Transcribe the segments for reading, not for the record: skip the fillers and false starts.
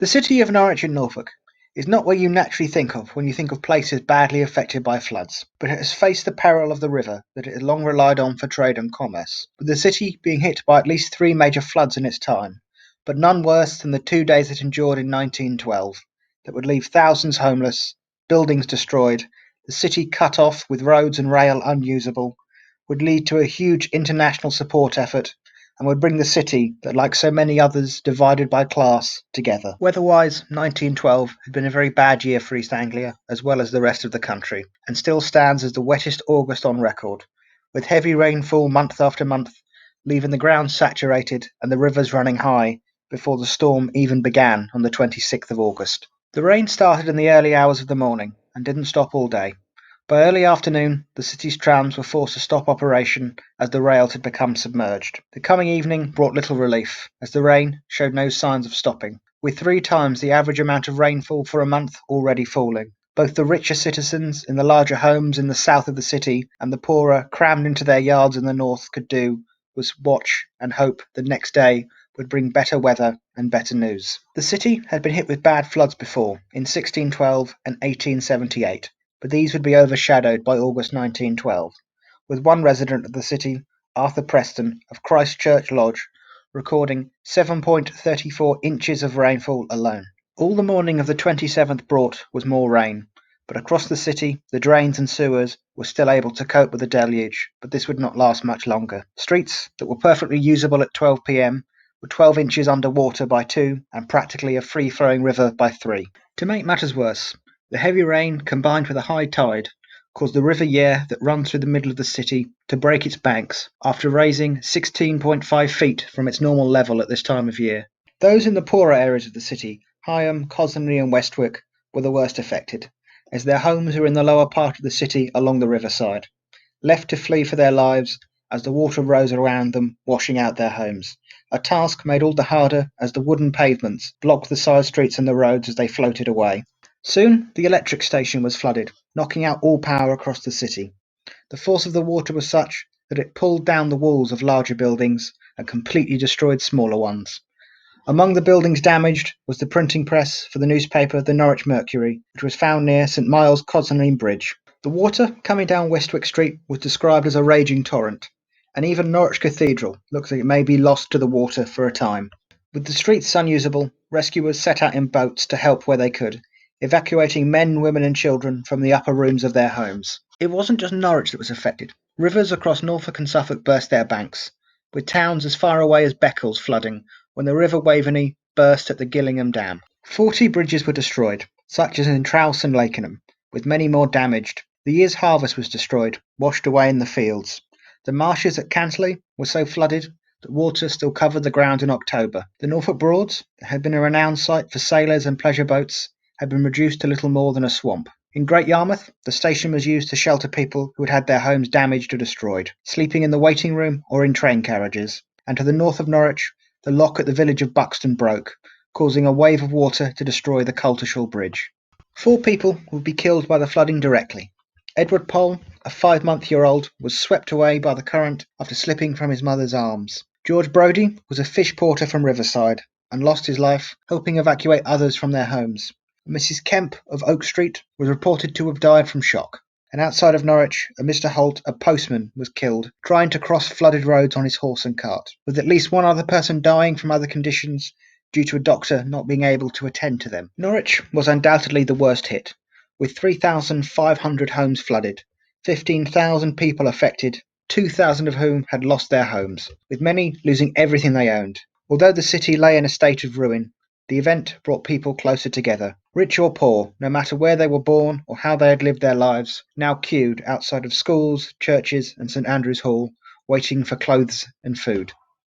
The city of Norwich in Norfolk is not where you naturally think of when you think of places badly affected by floods, but it has faced the peril of the river that it has long relied on for trade and commerce, with the city being hit by at least three major floods in its time, but none worse than the 2 days it endured in 1912 that would leave thousands homeless, buildings destroyed, the city cut off with roads and rail unusable, would lead to a huge international support effort and would bring the city, that like so many others divided by class, together. Weather-wise, 1912 had been a very bad year for East Anglia, as well as the rest of the country, and still stands as the wettest August on record, with heavy rainfall month after month, leaving the ground saturated and the rivers running high before the storm even began on the 26th of August. The rain started in the early hours of the morning and didn't stop all day. By early afternoon, the city's trams were forced to stop operation as the rails had become submerged. The coming evening brought little relief, as the rain showed no signs of stopping, with 3 times the average amount of rainfall for a month already falling. Both the richer citizens in the larger homes in the south of the city and the poorer, crammed into their yards in the north, could do was watch and hope the next day would bring better weather and better news. The city had been hit with bad floods before, in 1612 and 1878. But these would be overshadowed by August 1912, with one resident of the city, Arthur Preston of Christchurch Lodge, recording 7.34 inches of rainfall alone. All the morning of the 27th brought was more rain, but across the city the drains and sewers were still able to cope with the deluge, but this would not last much longer. Streets that were perfectly usable at 12 p.m. were 12 inches under water by 2 and practically a free-flowing river by 3. To make matters worse, the heavy rain, combined with a high tide, caused the River Yare that runs through the middle of the city to break its banks after raising 16.5 feet from its normal level at this time of year. Those in the poorer areas of the city, Higham, Cosney and Westwick, were the worst affected, as their homes were in the lower part of the city along the riverside, left to flee for their lives as the water rose around them, washing out their homes, a task made all the harder as the wooden pavements blocked the side streets and the roads as they floated away. Soon the electric station was flooded, knocking out all power across the city. The force of the water was such that it pulled down the walls of larger buildings and completely destroyed smaller ones. Among the buildings damaged was the printing press for the newspaper The Norwich Mercury, which was found near St Miles Cosney Bridge. The water coming down Westwick Street was described as a raging torrent, and even Norwich Cathedral looks like it may be lost to the water for a time. With the streets unusable, rescuers set out in boats to help where they could, evacuating men, women and children from the upper rooms of their homes. It wasn't just Norwich that was affected. Rivers across Norfolk and Suffolk burst their banks, with towns as far away as Beccles flooding when the River Waveney burst at the Gillingham Dam. 40 bridges were destroyed, such as in Trowse and Lakenham, with many more damaged. The year's harvest was destroyed, washed away in the fields. The marshes at Cantley were so flooded that water still covered the ground in October. The Norfolk Broads, that had been a renowned site for sailors and pleasure boats, had been reduced to little more than a swamp. In Great Yarmouth, the station was used to shelter people who had had their homes damaged or destroyed, sleeping in the waiting room or in train carriages. And to the north of Norwich, the lock at the village of Buxton broke, causing a wave of water to destroy the Coltishall Bridge. 4 people would be killed by the flooding directly. Edward Pole, a 5-month-old, was swept away by the current after slipping from his mother's arms. George Brodie was a fish porter from Riverside and lost his life helping evacuate others from their homes. Mrs. Kemp of Oak Street was reported to have died from shock. And outside of Norwich, a Mr. Holt, a postman, was killed trying to cross flooded roads on his horse and cart, with at least one other person dying from other conditions due to a doctor not being able to attend to them. Norwich was undoubtedly the worst hit, with 3,500 homes flooded, 15,000 people affected, 2,000 of whom had lost their homes, with many losing everything they owned. Although the city lay in a state of ruin, the event brought people closer together. Rich or poor, no matter where they were born or how they had lived their lives, now queued outside of schools, churches and St Andrew's Hall, waiting for clothes and food.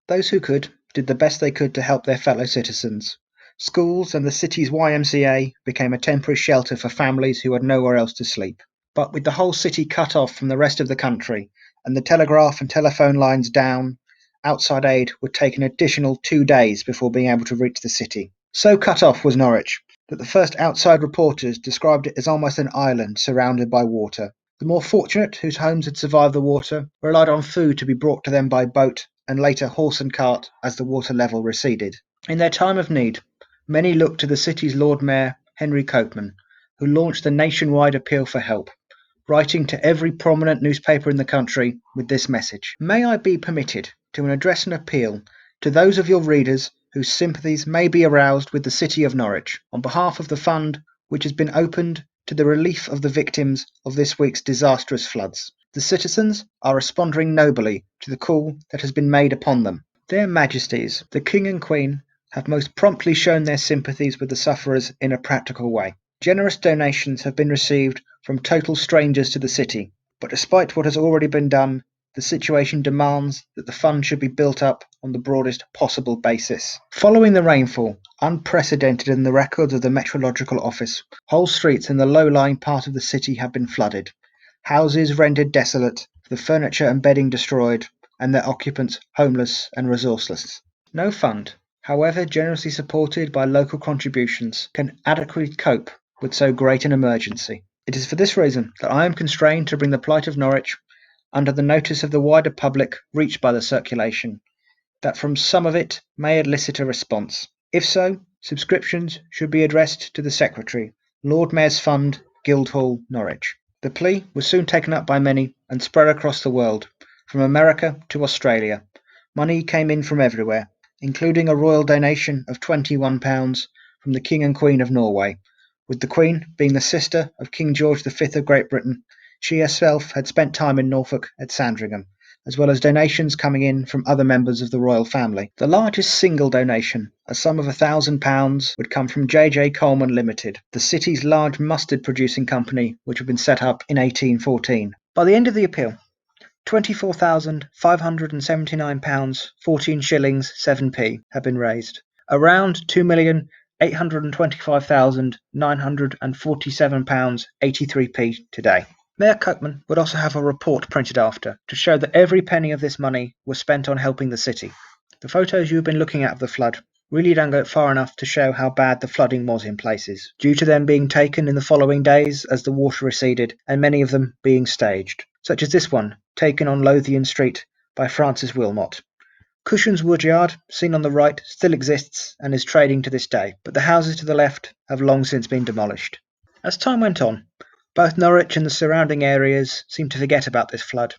Those who could did the best they could to help their fellow citizens. Schools and the city's YMCA became a temporary shelter for families who had nowhere else to sleep. But with the whole city cut off from the rest of the country and the telegraph and telephone lines down, outside aid would take an additional 2 days before being able to reach the city. So cut off was Norwich that the first outside reporters described it as almost an island surrounded by water. The more fortunate, whose homes had survived the water, relied on food to be brought to them by boat and later horse and cart as the water level receded. In their time of need, Many look to the city's Lord Mayor, Henry Copeman, who launched a nationwide appeal for help, writing to every prominent newspaper in the country with this message. May I be permitted to address an appeal to those of your readers whose sympathies may be aroused with the city of Norwich, on behalf of the fund which has been opened to the relief of the victims of this week's disastrous floods. The citizens are responding nobly to the call that has been made upon them. Their Majesties, the King and Queen, have most promptly shown their sympathies with the sufferers in a practical way. Generous donations have been received from total strangers to the city, but despite what has already been done, the situation demands that the fund should be built up on the broadest possible basis. Following the rainfall, unprecedented in the records of the Meteorological Office, whole streets in the low-lying part of the city have been flooded, houses rendered desolate, the furniture and bedding destroyed, and their occupants homeless and resourceless. No fund, however generously supported by local contributions, can adequately cope with so great an emergency. It is for this reason that I am constrained to bring the plight of Norwich under the notice of the wider public reached by the circulation, that from some of it may elicit a response. If so, subscriptions should be addressed to the Secretary, Lord Mayor's Fund, Guildhall, Norwich. The plea was soon taken up by many and spread across the world, from America to Australia. Money came in from everywhere, including a royal donation of £21 from the King and Queen of Norway, with the Queen being the sister of King George V of Great Britain. She herself had spent time in Norfolk at Sandringham, as well as donations coming in from other members of the royal family. The largest single donation, a sum of £1,000, would come from J.J. Coleman Limited, the city's large mustard producing company, which had been set up in 1814. By the end of the appeal, £24,579, 14 shillings 7p had been raised. Around £2,825,947 83p today. Mayor Copeman would also have a report printed after to show that every penny of this money was spent on helping the city. The photos you've been looking at of the flood really don't go far enough to show how bad the flooding was in places, due to them being taken in the following days as the water receded, and many of them being staged, such as this one, taken on Lothian Street by Francis Wilmot. Cushion's Woodyard, seen on the right, still exists and is trading to this day, but the houses to the left have long since been demolished. As time went on, both Norwich and the surrounding areas seemed to forget about this flood,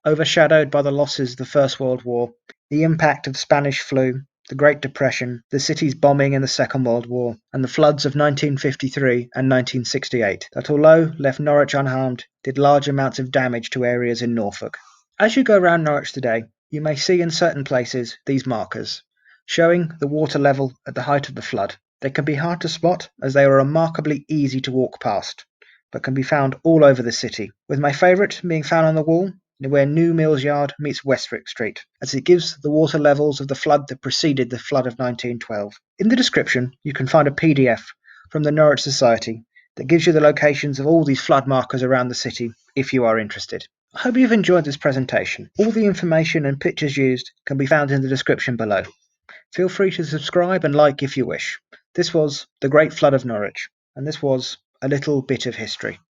overshadowed by the losses of the First World War, the impact of Spanish flu, the Great Depression, the city's bombing in the Second World War, and the floods of 1953 and 1968, that although left Norwich unharmed, did large amounts of damage to areas in Norfolk. As you go around Norwich today, you may see in certain places these markers, showing the water level at the height of the flood. They can be hard to spot as they are remarkably easy to walk past, but can be found all over the city, with my favourite being found on the wall where New Mills Yard meets Westwick Street, as it gives the water levels of the flood that preceded the flood of 1912. In the description, you can find a PDF from the Norwich Society that gives you the locations of all these flood markers around the city if you are interested. I hope you've enjoyed this presentation. All the information and pictures used can be found in the description below. Feel free to subscribe and like if you wish. This was The Great Flood of Norwich, and this was a little bit of history.